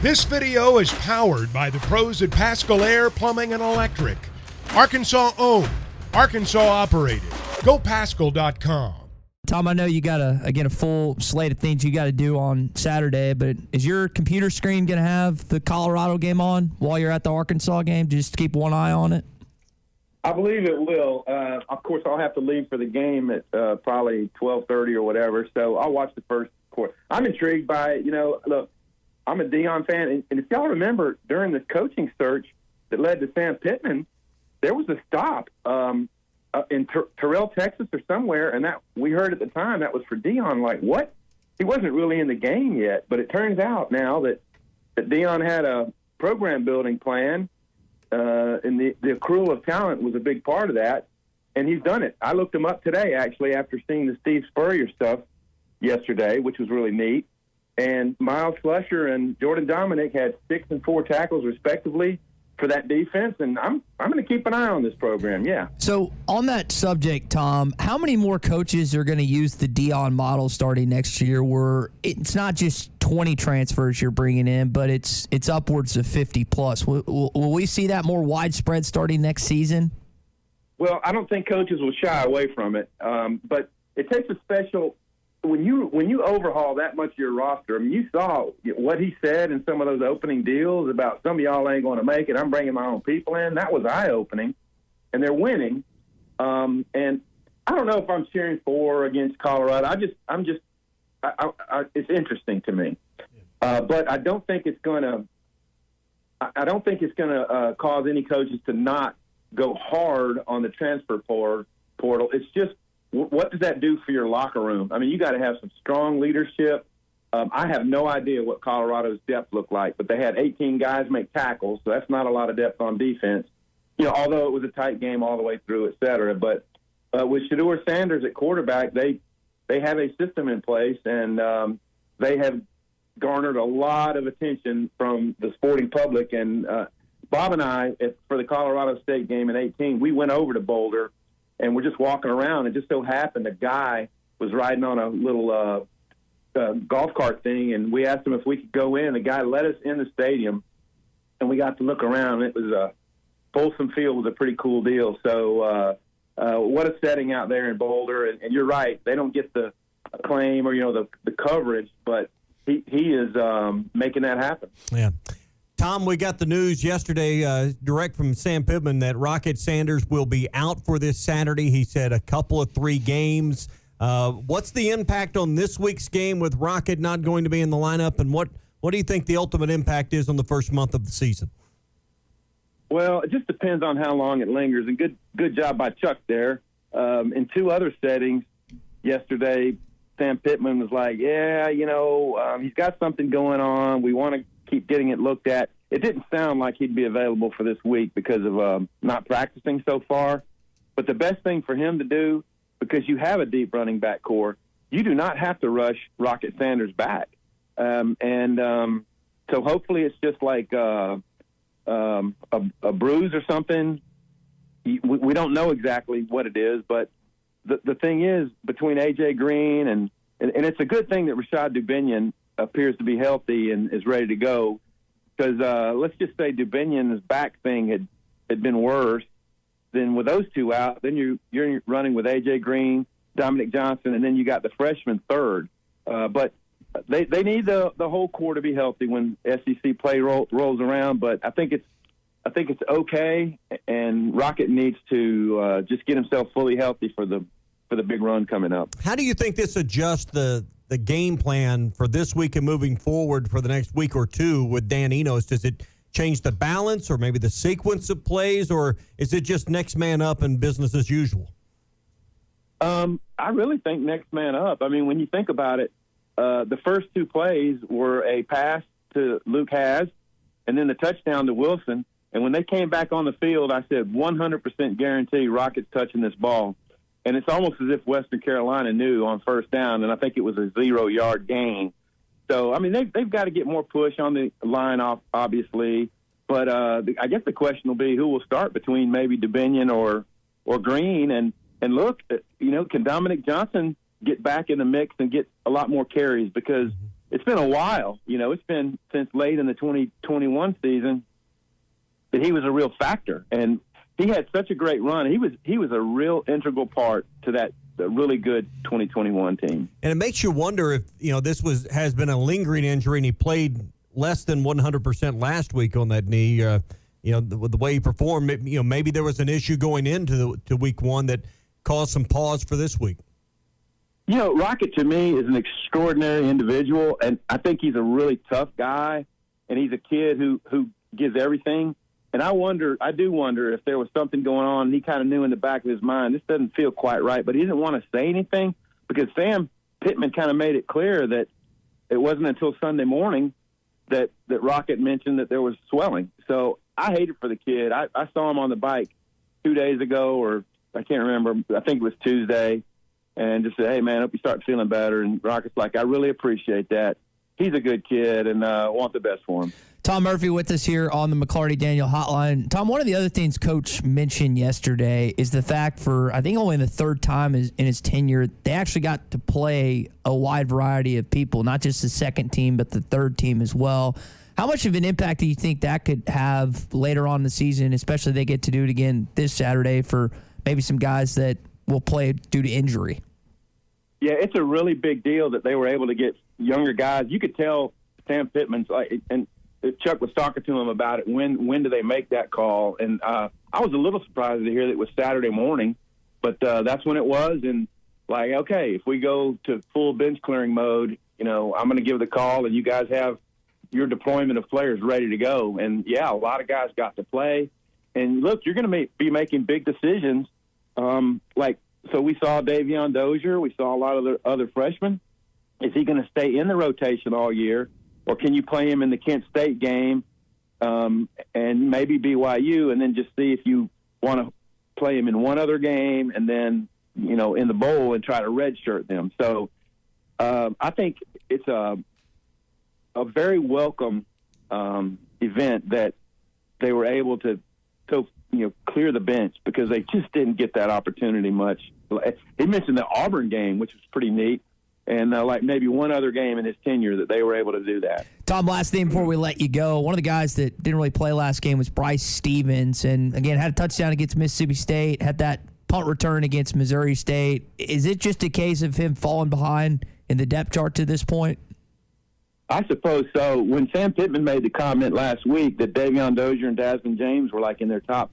This video is powered by the pros at Pascal Air Plumbing and Electric. Arkansas owned, Arkansas operated. GoPascal.com. Tom, I know you got a full slate of things you got to do on Saturday, but is your computer screen going to have the Colorado game on while you're at the Arkansas game? Just keep one eye on it. I believe it will. Of course, I'll have to leave for the game at probably 12:30 or whatever, so I'll watch the first quarter. I'm intrigued by it. Look, I'm a Deion fan, and if y'all remember, during the coaching search that led to Sam Pittman, there was a stop in Terrell, Texas or somewhere, and that we heard at the time that was for Deion. Like, what? He wasn't really in the game yet, but it turns out now that Deion had a program-building plan, and the accrual of talent was a big part of that, and he's done it. I looked him up today, actually, after seeing the Steve Spurrier stuff yesterday, which was really neat. And Miles Slusher and Jordan Dominic had 6 and 4 tackles, respectively, for that defense, and I'm going to keep an eye on this program, yeah. So on that subject, Tom, how many more coaches are going to use the Deion model starting next year where it's not just 20 transfers you're bringing in, but it's upwards of 50-plus? Will we see that more widespread starting next season? Well, I don't think coaches will shy away from it, but it takes a special – when you overhaul that much of your roster, I mean, you saw what he said in some of those opening deals about some of y'all ain't going to make it. I'm bringing my own people in. That was eye-opening, and they're winning. And I don't know if I'm cheering for or against Colorado. It's interesting to me, but I don't think it's going to. I don't think it's going to cause any coaches to not go hard on the transfer portal. It's just, what does that do for your locker room? I mean, you got to have some strong leadership. I have no idea what Colorado's depth looked like, but they had 18 guys make tackles, so that's not a lot of depth on defense. Although it was a tight game all the way through, et cetera. But with Shedeur Sanders at quarterback, they have a system in place, and they have garnered a lot of attention from the sporting public. And Bob and I, for the Colorado State game in 2018, we went over to Boulder, and we're just walking around, and just so happened a guy was riding on a little golf cart thing, and we asked him if we could go in. The guy let us in the stadium, and we got to look around. It was Folsom Field was a pretty cool deal. So what a setting out there in Boulder. And you're right, they don't get the acclaim or the coverage, but he is making that happen. Yeah. Tom, we got the news yesterday, direct from Sam Pittman, that Rocket Sanders will be out for this Saturday. He said a couple of 3 games. What's the impact on this week's game with Rocket not going to be in the lineup, and what do you think the ultimate impact is on the first month of the season? Well, it just depends on how long it lingers, and good job by Chuck there. In 2 other settings yesterday, Sam Pittman was like, he's got something going on. We want to keep getting it looked at. It didn't sound like he'd be available for this week because of not practicing so far. But the best thing for him to do, because you have a deep running back core, you do not have to rush Rocket Sanders back. So hopefully it's just like a bruise or something. We don't know exactly what it is, but the thing is, between A.J. Green and it's a good thing that Rashod Dubinion appears to be healthy and is ready to go, because let's just say Dubinion's back thing had been worse. Then with those 2 out, then you're running with A.J. Green, Dominic Johnson, and then you got the freshman third. But they need the whole core to be healthy when SEC play rolls around. But I think it's okay, and Rocket needs to just get himself fully healthy for the big run coming up. How do you think this adjusts the game plan for this week and moving forward for the next week or 2 with Dan Enos? Does it change the balance or maybe the sequence of plays, or is it just next man up and business as usual? I really think next man up. I mean, when you think about it, the first 2 plays were a pass to Luke Haas and then the touchdown to Wilson. And when they came back on the field, I said 100% guarantee Rocket's touching this ball. And it's almost as if Western Carolina knew on first down, and I think it was a 0-yard gain. So, I mean, they've got to get more push on the line, obviously. But I guess the question will be who will start between maybe Dubinion or Green. And look, can Dominic Johnson get back in the mix and get a lot more carries? Because it's been a while. It's been since late in the 2021 season that he was a real factor, and he had such a great run. He was a real integral part to that really good 2021 team. And it makes you wonder if this has been a lingering injury, and he played less than 100% last week on that knee. The way he performed, maybe there was an issue going into week one that caused some pause for this week. Rocket to me is an extraordinary individual, and I think he's a really tough guy, and he's a kid who gives everything. And I do wonder if there was something going on. He kind of knew in the back of his mind, this doesn't feel quite right, but he didn't want to say anything because Sam Pittman kind of made it clear that it wasn't until Sunday morning that Rocket mentioned that there was swelling. So I hate it for the kid. I saw him on the bike 2 days ago, or I can't remember. I think it was Tuesday, and just said, hey, man, I hope you start feeling better. And Rocket's like, I really appreciate that. He's a good kid, and want the best for him. Tom Murphy with us here on the McClarty Daniel Hotline. Tom, one of the other things Coach mentioned yesterday is the fact for, I think only the third time in his tenure, they actually got to play a wide variety of people, not just the second team, but the third team as well. How much of an impact do you think that could have later on in the season, especially if they get to do it again this Saturday for maybe some guys that will play due to injury? Yeah, it's a really big deal that they were able to get younger guys. You could tell Sam Pittman's and Chuck was talking to him about it. When do they make that call? And I was a little surprised to hear that it was Saturday morning, but that's when it was. And okay, if we go to full bench clearing mode, I'm going to give the call, and you guys have your deployment of players ready to go. And yeah, a lot of guys got to play. And look, you're going to be making big decisions. So we saw Deion Dozier. We saw a lot of the other freshmen. Is he going to stay in the rotation all year? Or can you play him in the Kent State game and maybe BYU, and then just see if you want to play him in one other game and then, in the bowl and try to redshirt them. So I think it's a very welcome event that they were able to clear the bench, because they just didn't get that opportunity much. He mentioned the Auburn game, which was pretty neat. And maybe one other game in his tenure that they were able to do that. Tom, last thing before we let you go, one of the guys that didn't really play last game was Bryce Stevens, and again had a touchdown against Mississippi State, had that punt return against Missouri State. Is it just a case of him falling behind in the depth chart to this point? I suppose so. When Sam Pittman made the comment last week that Deion Dozier and Desmond James were in their top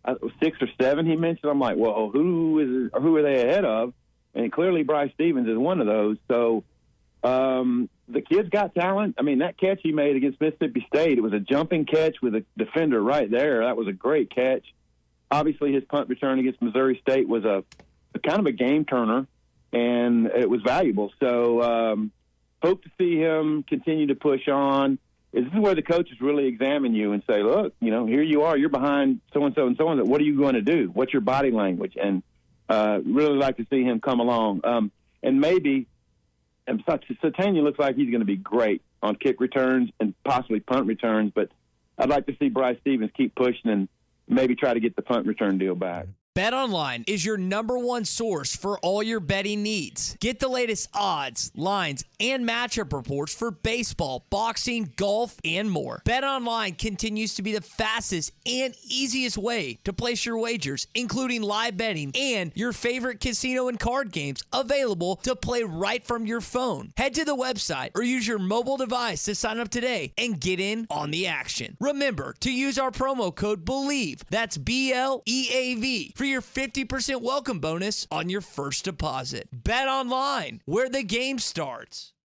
6 or 7, he mentioned, I'm like, well, who are they ahead of? And clearly Bryce Stevens is one of those. So the kid's got talent. I mean, that catch he made against Mississippi State, it was a jumping catch with a defender right there. That was a great catch. Obviously, his punt return against Missouri State was a kind of a game turner, and it was valuable. So hope to see him continue to push on. This is where the coaches really examine you and say, look, here you are. You're behind so-and-so and so-and-so. What are you going to do? What's your body language? And really like to see him come along. And maybe Satania looks like he's going to be great on kick returns and possibly punt returns, but I'd like to see Bryce Stevens keep pushing and maybe try to get the punt return deal back. BetOnline is your #1 source for all your betting needs. Get the latest odds, lines, and matchup reports for baseball, boxing, golf, and more. BetOnline continues to be the fastest and easiest way to place your wagers, including live betting and your favorite casino and card games available to play right from your phone. Head to the website or use your mobile device to sign up today and get in on the action. Remember to use our promo code BELIEVE, that's BLEAV, for your 50% welcome bonus on your first deposit. Bet online, where the game starts.